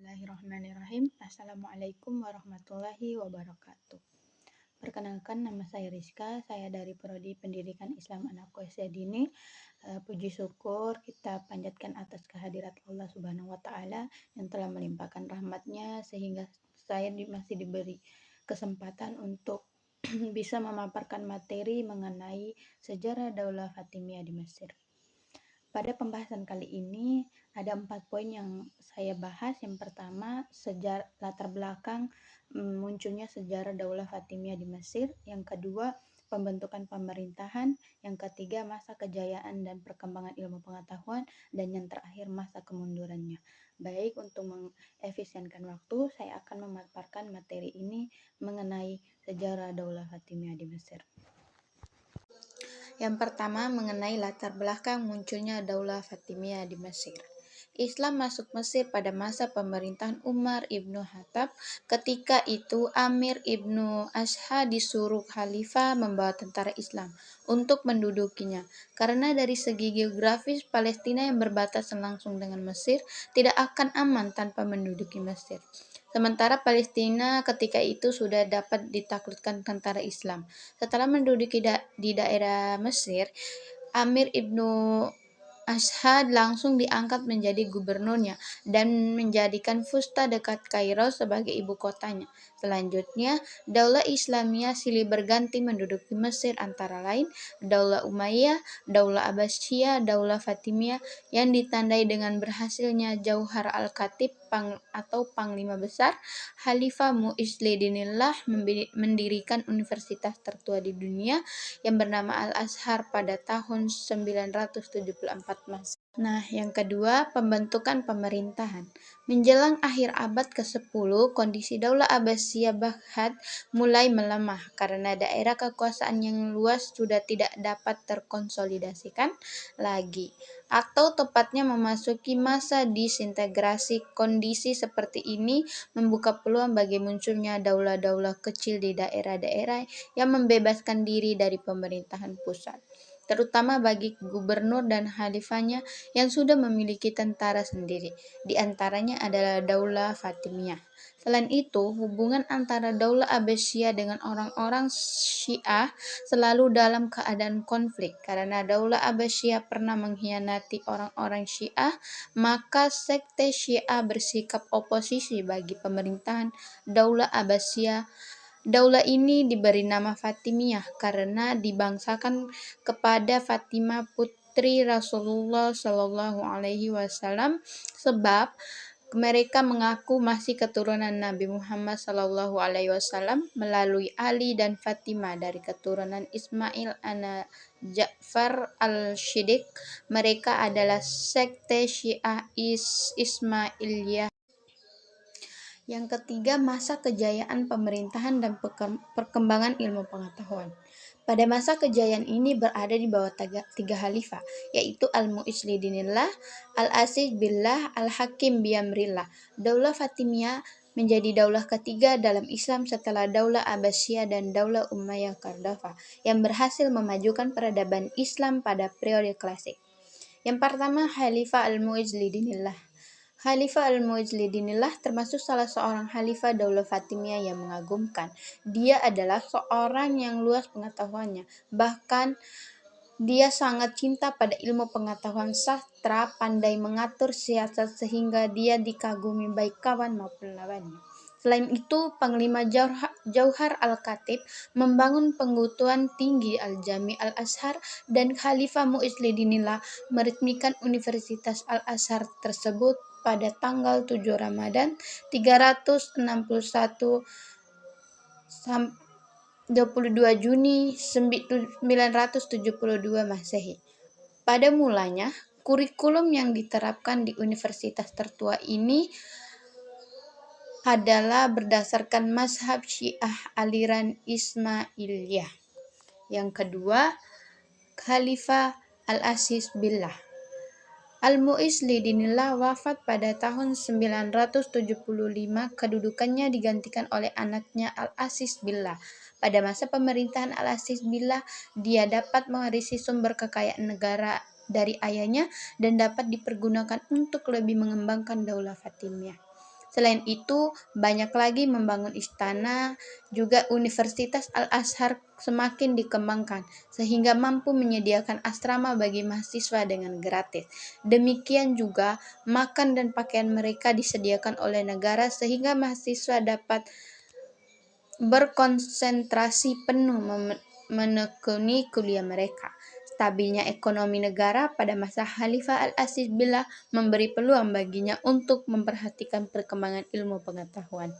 Bismillahirrahmanirrahim. Assalamualaikum warahmatullahi wabarakatuh. Perkenalkan, nama saya Rizka. Saya dari Prodi Pendidikan Islam Anak Usia Dini. Puji syukur kita panjatkan atas kehadirat Allah Subhanahu wa Ta'ala yang telah melimpahkan rahmatnya sehingga saya masih diberi kesempatan untuk bisa memaparkan materi mengenai sejarah Daulah Fatimiyah di Mesir. Pada pembahasan kali ini ada 4 poin yang saya bahas. Yang pertama, latar belakang munculnya sejarah Daulah Fatimiyah di Mesir. Yang kedua, pembentukan pemerintahan. Yang ketiga, masa kejayaan dan perkembangan ilmu pengetahuan. Dan yang terakhir, masa kemundurannya. Baik, untuk mengefisienkan waktu, saya akan memaparkan materi ini mengenai sejarah Daulah Fatimiyah di Mesir. Yang pertama, mengenai latar belakang munculnya Daulah Fatimiyah di Mesir. Islam masuk Mesir pada masa pemerintahan Umar ibnu Khattab. Ketika itu Amir ibnu Ashha disuruh khalifah membawa tentara Islam untuk mendudukinya. Karena dari segi geografis Palestina yang berbatasan langsung dengan Mesir tidak akan aman tanpa menduduki Mesir. Sementara Palestina ketika itu sudah dapat ditaklukkan tentara Islam. Setelah menduduki di daerah Mesir, Amir ibnu Ashad langsung diangkat menjadi gubernurnya dan menjadikan Fusta dekat Kairo sebagai ibu kotanya. Selanjutnya, Daulah Islamiyah silih berganti menduduki Mesir antara lain Daulah Umayyah, Daulah Abbasiyah, Daulah Fatimiyah yang ditandai dengan berhasilnya Jauhar al-Khatib atau Panglima Besar. Khalifah Mu'izzuddinillah mendirikan universitas tertua di dunia yang bernama Al-Azhar pada tahun 974 Masehi. Nah, yang kedua, pembentukan pemerintahan. Menjelang akhir abad ke-10, kondisi Daulah Abbasiyah Baghdad mulai melemah karena daerah kekuasaan yang luas sudah tidak dapat terkonsolidasikan lagi, atau tepatnya memasuki masa disintegrasi. Kondisi seperti ini membuka peluang bagi munculnya daulah-daulah kecil di daerah-daerah yang membebaskan diri dari pemerintahan pusat, terutama bagi gubernur dan khalifahnya yang sudah memiliki tentara sendiri. Di antaranya adalah Daulah Fatimiyah. Selain itu, hubungan antara Daulah Abbasiyah dengan orang-orang Syiah selalu dalam keadaan konflik. Karena Daulah Abbasiyah pernah mengkhianati orang-orang Syiah, maka sekte Syiah bersikap oposisi bagi pemerintahan Daulah Abbasiyah. Daulah ini diberi nama Fatimiyah karena dibangsakan kepada Fatimah putri Rasulullah Shallallahu Alaihi Wasallam, sebab mereka mengaku masih keturunan Nabi Muhammad Shallallahu Alaihi Wasallam melalui Ali dan Fatimah dari keturunan Ismail an Ja'far al-Shiddiq. Mereka adalah sekte Syiah Ismailiyah. Yang ketiga, masa kejayaan pemerintahan dan perkembangan ilmu pengetahuan. Pada masa kejayaan ini berada di bawah tiga khalifah, yaitu Al-Mu'izzuddinillah, Al-Aziz Billah, Al-Hakim Biamrillah. Daulah Fatimiyah menjadi daulah ketiga dalam Islam setelah Daulah Abbasiyah dan Daulah Umayyah Qardafa yang berhasil memajukan peradaban Islam pada periode klasik. Yang pertama, Khalifah Al-Mu'izzuddinillah. Khalifah Al-Mu'izzuddinillah termasuk salah seorang khalifah Daulah Fatimiyah yang mengagumkan. Dia adalah seorang yang luas pengetahuannya. Bahkan dia sangat cinta pada ilmu pengetahuan sastra, pandai mengatur siasat sehingga dia dikagumi baik kawan maupun lawannya. Selain itu, Panglima Jauhar al-Khatib membangun penggutuan tinggi Al-Jami Al-Azhar dan Khalifah Mu'izzuddinillah meresmikan Universitas Al-Azhar tersebut pada tanggal 7 Ramadan 361 22 Juni 972 Masehi. Pada mulanya, kurikulum yang diterapkan di universitas tertua ini adalah berdasarkan mazhab Syiah aliran Ismailiyah. Yang kedua, Khalifah Al-Aziz Billah. Al-Mu'izzuddinillah wafat pada tahun 975, kedudukannya digantikan oleh anaknya Al-Aziz Billah. Pada masa pemerintahan Al-Aziz Billah, dia dapat mewarisi sumber kekayaan negara dari ayahnya dan dapat dipergunakan untuk lebih mengembangkan Daulah Fatimiyah. Selain itu, banyak lagi membangun istana, juga Universitas Al-Azhar semakin dikembangkan, sehingga mampu menyediakan asrama bagi mahasiswa dengan gratis. Demikian juga, makan dan pakaian mereka disediakan oleh negara sehingga mahasiswa dapat berkonsentrasi penuh menekuni kuliah mereka. Stabilnya ekonomi negara pada masa Khalifah Al-Aziz Billah memberi peluang baginya untuk memperhatikan perkembangan ilmu pengetahuan.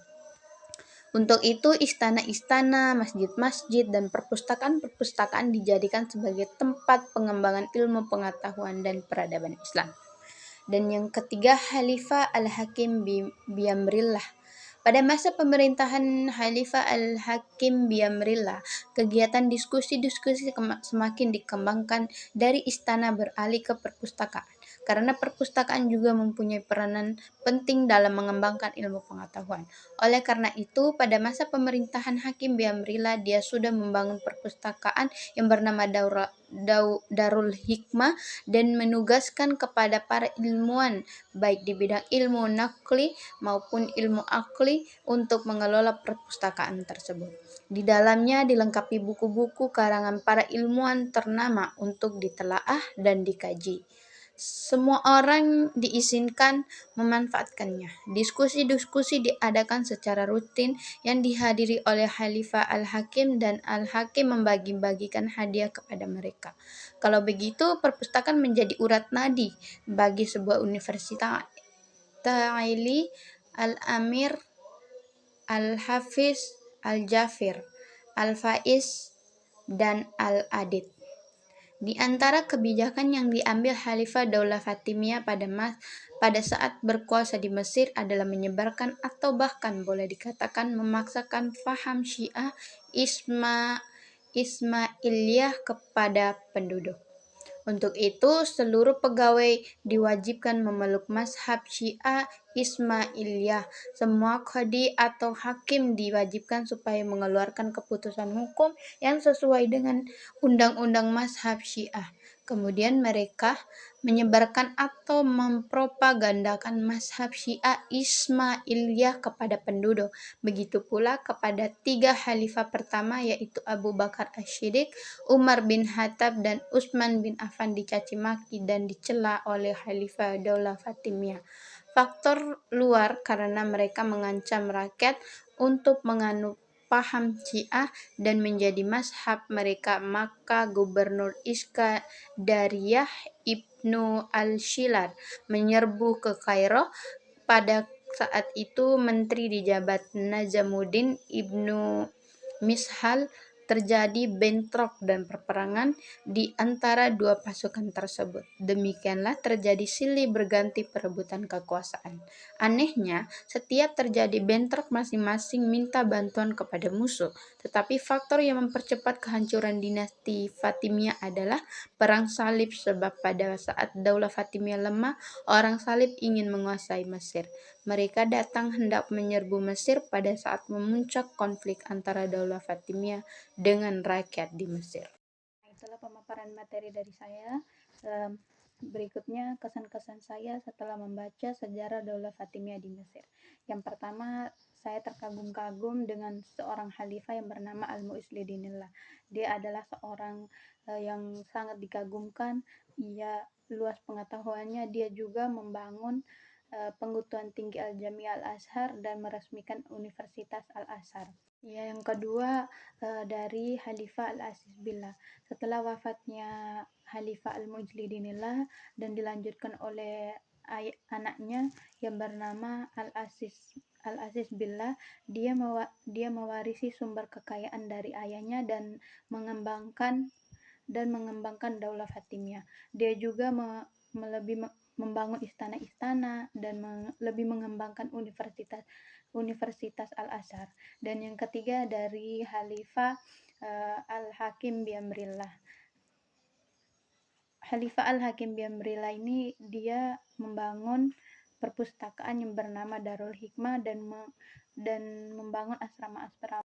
Untuk itu, istana-istana, masjid-masjid, dan perpustakaan-perpustakaan dijadikan sebagai tempat pengembangan ilmu pengetahuan dan peradaban Islam. Dan yang ketiga, Khalifah Al-Hakim Biamrillah. Pada masa pemerintahan Khalifah Al-Hakim Biamrillah, kegiatan diskusi-diskusi semakin dikembangkan dari istana beralih ke perpustakaan. Karena perpustakaan juga mempunyai peranan penting dalam mengembangkan ilmu pengetahuan. Oleh karena itu, pada masa pemerintahan Hakim Biamrillah, dia sudah membangun perpustakaan yang bernama Darul Hikmah dan menugaskan kepada para ilmuwan baik di bidang ilmu nakli maupun ilmu akli untuk mengelola perpustakaan tersebut. Di dalamnya dilengkapi buku-buku karangan para ilmuwan ternama untuk ditelaah dan dikaji. Semua orang diizinkan memanfaatkannya. Diskusi-diskusi diadakan secara rutin yang dihadiri oleh Khalifah Al-Hakim, dan Al-Hakim membagi-bagikan hadiah kepada mereka. Kalau begitu, perpustakaan menjadi urat nadi bagi sebuah universitas. Ta'ili Al-Amir Al-Hafiz Al-Jafir Al-Faiz dan Al-Adid. Di antara kebijakan yang diambil Khalifah Daulah Fatimiyah pada saat berkuasa di Mesir adalah menyebarkan atau bahkan boleh dikatakan memaksakan faham Syiah Ismailiyah kepada penduduk. Untuk itu, seluruh pegawai diwajibkan memeluk mazhab Syiah Ismailiyah. Semua qadhi atau hakim diwajibkan supaya mengeluarkan keputusan hukum yang sesuai dengan undang-undang mazhab Syiah. Kemudian mereka menyebarkan atau mempropagandakan mazhab Syiah Ismailiyah kepada penduduk. Begitu pula kepada tiga khalifah pertama, yaitu Abu Bakar Asy-Syiddiq, Umar bin Khattab, dan Utsman bin Affan dicaci maki dan dicela oleh Khalifah Daulah Fatimiyah. Faktor luar karena mereka mengancam rakyat untuk menganut paham Syiah dan menjadi mazhab mereka, maka Gubernur Iskandariyah Ibnu al-Shilad menyerbu ke Kairo. Pada saat itu menteri dijabat Najamuddin Ibnu Mishal. Terjadi bentrok dan peperangan di antara dua pasukan tersebut. Demikianlah terjadi silih berganti perebutan kekuasaan. Anehnya, setiap terjadi bentrok masing-masing minta bantuan kepada musuh. Tetapi faktor yang mempercepat kehancuran dinasti Fatimiyah adalah perang salib, sebab pada saat Daulah Fatimiyah lemah, orang salib ingin menguasai Mesir. Mereka datang hendak menyerbu Mesir pada saat memuncak konflik antara Daulah Fatimiyah dengan rakyat di Mesir. Itulah pemaparan materi dari saya. Berikutnya kesan-kesan saya setelah membaca sejarah Daulah Fatimiyah di Mesir. Yang pertama, saya terkagum-kagum dengan seorang khalifah yang bernama Al-Mu'izzuddinillah. Dia adalah seorang yang sangat dikagumkan. Ia luas pengetahuannya. Dia juga membangun Penggutuan Tinggi Al-Jami' Al-Azhar dan meresmikan Universitas Al-Azhar. Ya, yang kedua, dari Khalifah Al-Aziz Billah. Setelah wafatnya Khalifah Al-Mujlidinillah dan dilanjutkan oleh anaknya yang bernama Al-Aziz Billah, dia mewarisi sumber kekayaan dari ayahnya dan mengembangkan Daulah Fatimiyah. Dia juga membangun istana-istana dan lebih mengembangkan Universitas Al-Azhar. Dan yang ketiga, dari Khalifah Al-Hakim Biamrillah. Khalifah Al-Hakim Biamrillah ini dia membangun perpustakaan yang bernama Darul Hikmah dan membangun asrama-asrama